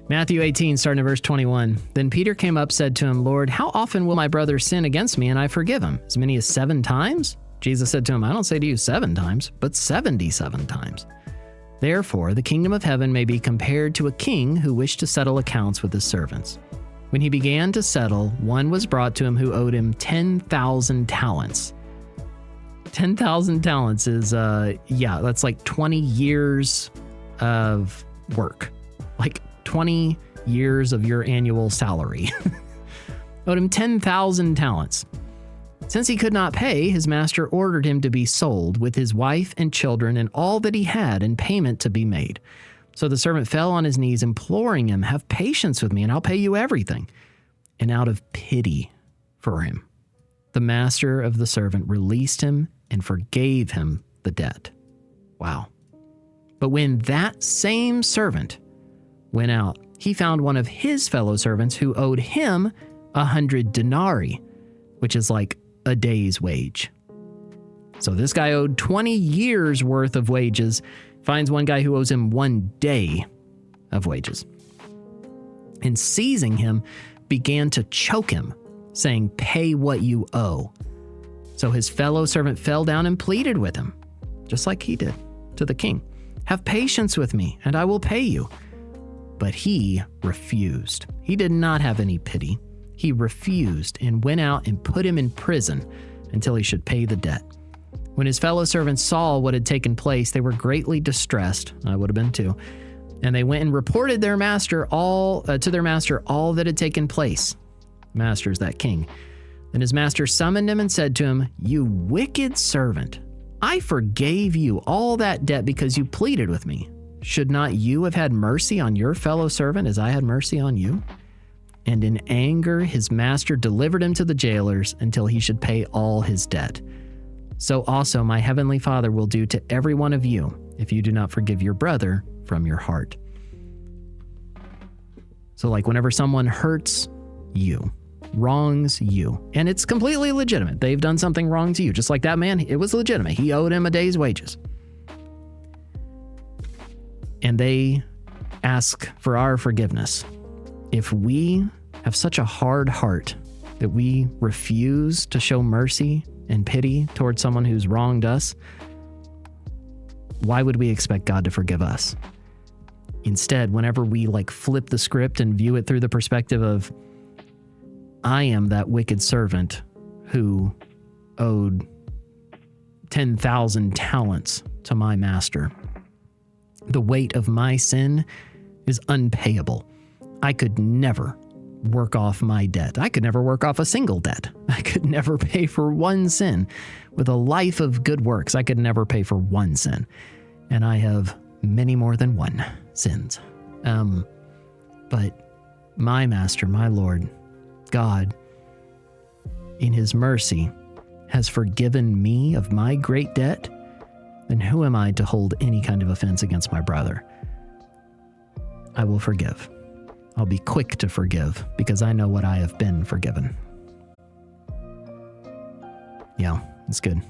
Matthew 18, starting at verse 21. Then Peter came up, said to him, Lord, how often will my brother sin against me and I forgive him? As many as 7 times? Jesus said to him, I don't say to you 7 times, but 77 times. Therefore, the kingdom of heaven may be compared to a king who wished to settle accounts with his servants. When he began to settle, one was brought to him who owed him 10,000 talents. 10,000 talents is, that's like 20 years of work. Like 20 years of your annual salary. Owed him 10,000 talents. Since he could not pay, his master ordered him to be sold with his wife and children and all that he had and payment to be made. So the servant fell on his knees, imploring him, have patience with me and I'll pay you everything. And out of pity for him, the master of the servant released him and forgave him the debt. Wow. But when that same servant went out, he found one of his fellow servants who owed him 100 denarii, which is like a day's wage. So this guy owed 20 years worth of wages, finds one guy who owes him 1 day of wages. And seizing him, began to choke him, saying, pay what you owe. So his fellow servant fell down and pleaded with him, just like he did to the king. Have patience with me, and I will pay you. But he refused. He did not have any pity. He refused and went out and put him in prison until he should pay the debt. When his fellow servants saw what had taken place, they were greatly distressed. I would have been too. And they went and reported to their master all that had taken place. Master's that king. Then his master summoned him and said to him, you wicked servant, I forgave you all that debt because you pleaded with me. Should not you have had mercy on your fellow servant as I had mercy on you? And in anger, his master delivered him to the jailers until he should pay all his debt. So also my heavenly Father will do to every one of you if you do not forgive your brother from your heart. So like whenever someone hurts you, wrongs you, and it's completely legitimate. They've done something wrong to you. Just like that man, it was legitimate. He owed him a day's wages. And they ask for our forgiveness. If we have such a hard heart that we refuse to show mercy and pity towards someone who's wronged us, why would we expect God to forgive us? Instead, whenever we flip the script and view it through the perspective of, I am that wicked servant who owed 10,000 talents to my master. The weight of my sin is unpayable. I could never work off my debt. I could never work off a single debt. I could never pay for one sin. With a life of good works, I could never pay for one sin. And I have many more than one sins. But my master, my Lord, God, in his mercy, has forgiven me of my great debt. Then who am I to hold any kind of offense against my brother? I will forgive. I'll be quick to forgive because I know what I have been forgiven. Yeah, it's good.